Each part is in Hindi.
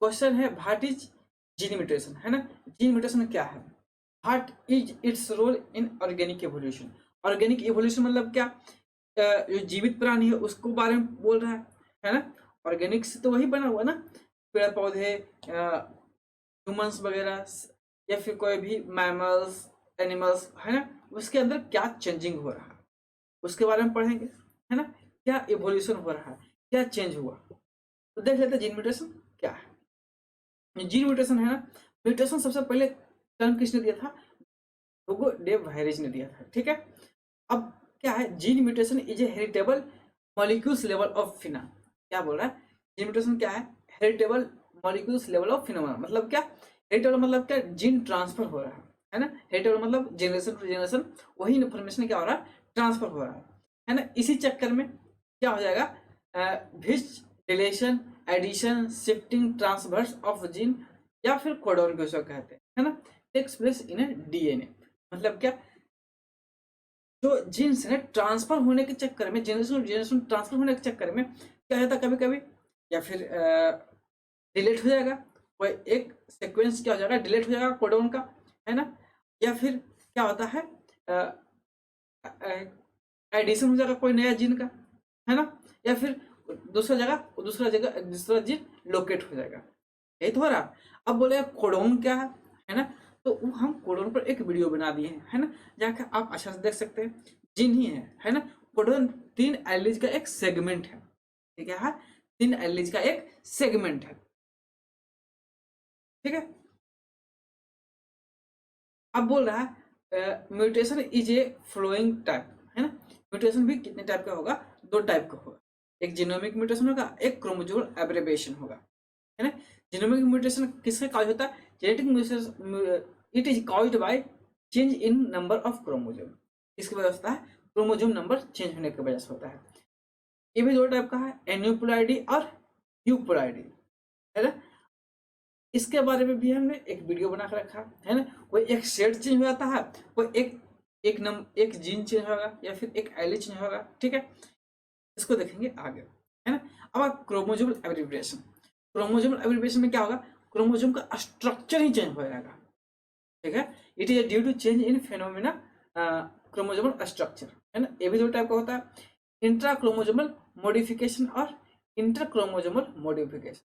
क्वेश्चन है व्हाट इज जीन म्यूटेशन, है ना। जीन म्यूटेशन क्या है, what is its role in organic evolution. Organic evolution मतलब क्या, जो जीवित प्राणी है उसको बारे में बोल रहा है ना। ऑर्गेनिक से तो वही बना हुआ ना, पेड़ पौधे, ह्यूमंस वगैरह, या फिर कोई भी मैमल्स, एनिमल्स, है ना। उसके अंदर क्या चेंजिंग हो रहा है उसके बारे में पढ़ेंगे, है ना। क्या इवोल्यूशन हो रहा है, क्या चेंज हुआ। तो देख लेते हैं जीन म्यूटेशन क्या है। जीन म्यूटेशन है ना, म्यूटेशन सबसे पहले टर्म किसने दिया था, हुगो डे वायरेज ने दिया था, ठीक है। अब क्या है, gene mutation is a heritable molecules level of फिना। क्या बोल रहा है, जीन म्यूटेशन क्या है, heritable molecules level of phenomena. मतलब क्या, हेरिटेबल मतलब क्या, जीन ट्रांसफर हो रहा है ना। हेरिटेबल मतलब जनरेशन टू जनरेशन वही इन्फॉर्मेशन क्या हो रहा है, ट्रांसफर हो रहा है ना। इसी चक्कर में क्या हो जाएगा, which deletion, addition, shifting, transverse of gene या फिर कोडोन को कहते हैं, है ना, takes place in a DNA. मतलब क्या, जो जीन्स है ट्रांसफर होने के चक्कर में, जनरेशन जनरेशन ट्रांसफर होने के चक्कर में क्या होता है कभी कभी, या फिर डिलीट हो जाएगा, कोई एक सीक्वेंस क्या हो जाएगा, डिलीट हो जाएगा कोडोन का, है ना। या फिर क्या होता है, एडिशन हो जाएगा कोई नया जीन का, है ना। या फिर दूसरा जीन लोकेट हो जाएगा, यही तो हो रहा। अब बोले कोडोन क्या है ना। तो वो हम कोडोन पर एक वीडियो बना दिए हैं, है ना, जाकर आप अच्छा से देख सकते हैं। जीन ही है ना। कोडोन 3 एलिज का एक सेगमेंट है, ठीक है, 3 एलिज का एक सेगमेंट है, ठीक है। अब बोल रहा है mutation is a flowing type, है ना। म्यूटेशन भी कितने टाइप का होगा, 2 टाइप का होगा। एक जीनोमिक म्यूटेशन होगा, एक क्रोमोसोमल एब्रेविएशन होगा, है ना। जीनोमिक म्यूटेशन किससे कॉज होता है, genetic mutation, it is caused by change in number of chromosome. किसकी वजह से होता है, क्रोमोसोम नंबर चेंज होने की वजह से होता है। ये भी 2 टाइप का है, एन्यूप्लॉइडी और यूप्लॉइडी, है ना। इसके बारे में भी हमने एक वीडियो बना कर रखा है ना। कोई एक सेट चेंज हो जाता है, कोई एक जीन चेंज होगा या फिर एक एली चेंज होगा, ठीक है। इसको देखेंगे आगे, है ना। अब क्रोमोसोमल एब्रिविएशन, क्रोमोसोमल एब्रिविएशन में क्या होगा, क्रोमोसोम का स्ट्रक्चर ही चेंज हो जाएगा, ठीक है। It is due to change in phenomena chromosomal structure, है ना। ये भी 2 टाइप का होता है, इंट्रा क्रोमोसोमल मॉडिफिकेशन और इंटर क्रोमोसोमल मॉडिफिकेशन।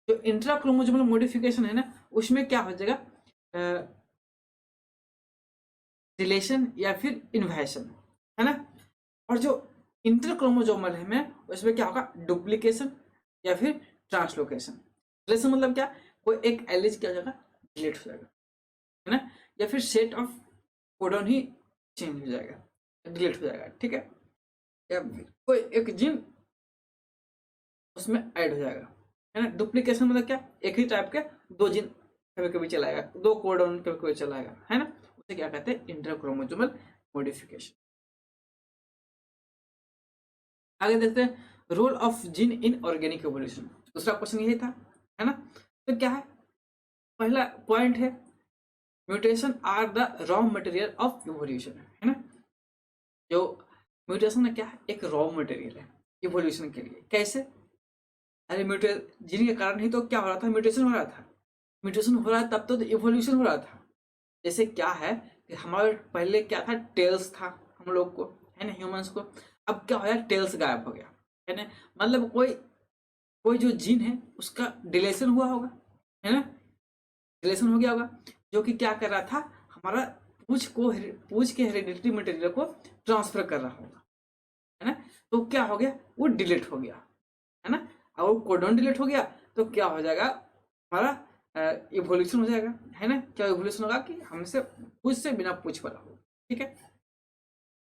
जो इंट्रा क्रोमोसोमल मॉडिफिकेशन है ना, उसमें क्या हो जाएगा, रिलेशन या फिर इन्वेशन, है ना। और जो इंटर क्रोमोसोमल है में उसमें क्या होगा, डुप्लीकेशन या फिर ट्रांसलोकेशन। रिलेशन मतलब क्या, कोई एक एलिज क्या हो जाएगा, डिलीट हो जाएगा, है ना। या फिर set of codon he change हो जाएगा, डिलीट हो जाएगा, ठीक है। या फिर कोई एक जीन उसमें ऐड हो जाएगा, है ना। डुप्लीकेशन मतलब क्या, एक ही टाइप के 2 जीन कभी कभी चलाएगा, 2 कोडन कभी कभी चलाएगा, है ना। उसे क्या कहते हैं, इंटरक्रोमोसोमल मॉडिफिकेशन। आगे देखते हैं role of gene in organic evolution. दूसरा क्वेश्चन यही था, है ना। तो क्या है, पहला पॉइंट है mutation are the raw material of evolution, है ना। जो म्यूटेशन है क्या है, एक रॉ मटेरियल है इवोल्यूशन के लिए। कैसे, अरे म्यूटे जीन के कारण ही तो क्या हो रहा था, म्यूटेशन हो रहा था। म्यूटेशन हो रहा है तब तो इवोल्यूशन हो रहा था। जैसे क्या है कि हमारे पहले क्या था, टेल्स था हम लोग को, है ना, ह्यूमंस को। अब क्या हो गया, टेल्स गायब हो गया, है ना। मतलब कोई कोई जो जीन है उसका डिलेशन हुआ होगा, है ना, डिलेशन हो गया होगा, जो कि क्या कर रहा था, हमारा पूछ के हेरिडिटरी मटेरियल को ट्रांसफर कर रहा होगा, है ना। तो क्या हो गया, वो डिलीट हो गया, है ना। और वो कोडन डिलीट हो गया तो क्या हो जाएगा, हमारा इवोल्यूशन हो जाएगा, है ना। क्या इवोल्यूशन होगा कि हमसे पूछ से बिना पूछ वाला हो, ठीक है।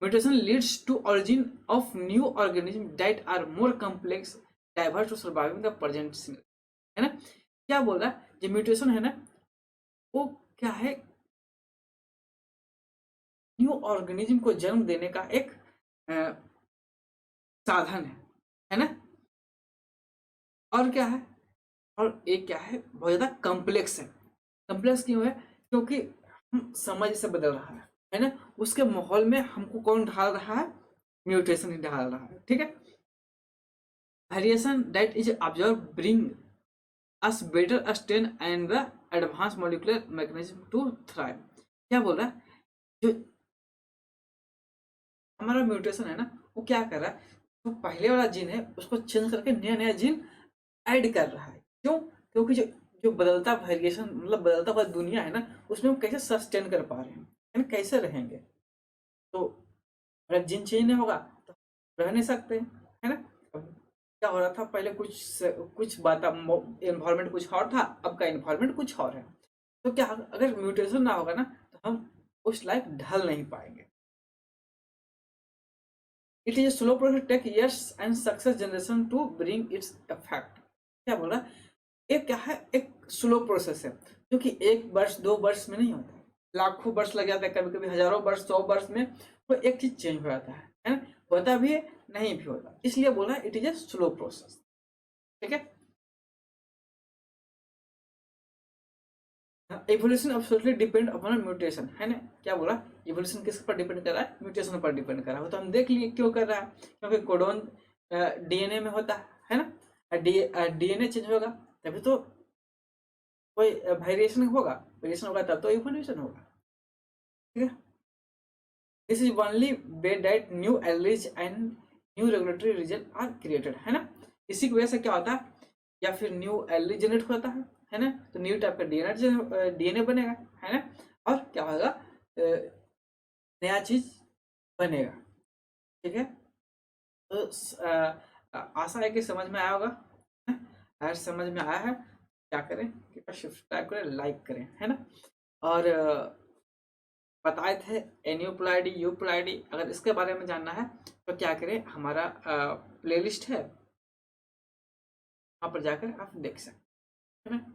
Mutation leads to origin of new organism that are more complex, diverse to surviving the present scenario, है ना। क्या बोल रहा है, जो म्यूटेशन है ना, वो क्या है, न्यू ऑर्गेनिज्म को जन्म देने का एक अ, साधन है ना। और क्या है, और एक क्या है, बहुत ज्यादा कॉम्प्लेक्स है। कॉम्प्लेक्स क्यों है, क्योंकि हम समय जैसे बदल रहा है ना। उसके माहौल में हमको कौन ढाल रहा है, म्यूटेशन ही ढाल रहा है, ठीक है। Variation that is observe bring us better stain and the advance molecular mechanism to thrive. क्या बोल रहा है, जो हमारा म्यूटेशन है ना, वो क्या कर रहा है, जो पहले वाला जीन है उसको चेंज करके नया नया जीन ऐड कर रहा है। क्यों? क्योंकि जो जो बदलता वेरिएशन, मतलब बदलता हुआ दुनिया है ना, उसमें हम कैसे सस्टेन कर पा रहे हैं, यानी कैसे रहेंगे। तो अगर जीन चेंज नहीं होगा तो रह नहीं सकते, है ना। अब क्या हो रहा था, पहले कुछ बात, एनवायरमेंट कुछ और था, अब का एनवायरमेंट कुछ और है। तो क्या अगर म्यूटेशन ना होगा ना, तो हम उस लाइक ढल नहीं पाएंगे। It is slow process, take years and success generation to bring its effect. क्या बोल रहा है, एक क्या है, एक स्लो प्रोसेस है, जो कि 1 वर्ष 2 वर्ष में नहीं होता है, लाखों वर्ष लग जाता है, कभी कभी हजारों वर्ष 100 वर्ष में तो एक चीज चेंज हो जाता है ना। होता भी है, नहीं भी होता, इसलिए बोला it is a slow process. ठीक है। Evolution absolutely depend upon mutation, है ना। क्या बोला, इवोल्यूशन किस पर डिपेंड कर रहा है, म्यूटेशन पर डिपेंड कर रहा है। तो हम देख लिए क्यों कर रहा है, क्योंकि कोडोन डीएनए में होता है ना, डीएनए चेंज होगा तभी तो कोई वेरिएशन होगा, वेरिएशन होगा तब तो इवोल्यूशन होगा। ठीक है। This is only way that new alleles and new regulatory region are created, है ना। इसी की वजह से क्या होता है, या फिर न्यू एलिज जनरेट होता है ना, तो न्यू टाइप का डीएनए बनेगा, है ना। और क्या होगा, नया चीज बनेगा। ठीक है। तो आशा है कि समझ में आया होगा। अगर समझ में आया है, क्या करें, सब्सक्राइब करें, लाइक करें, है ना। और बताए थे एन्यूप्लाइडी यूप्लाइडी, अगर इसके बारे में जानना है तो क्या करें, हमारा प्लेलिस्ट है, वहाँ पर जाकर आप देख सकते हैं, है ना।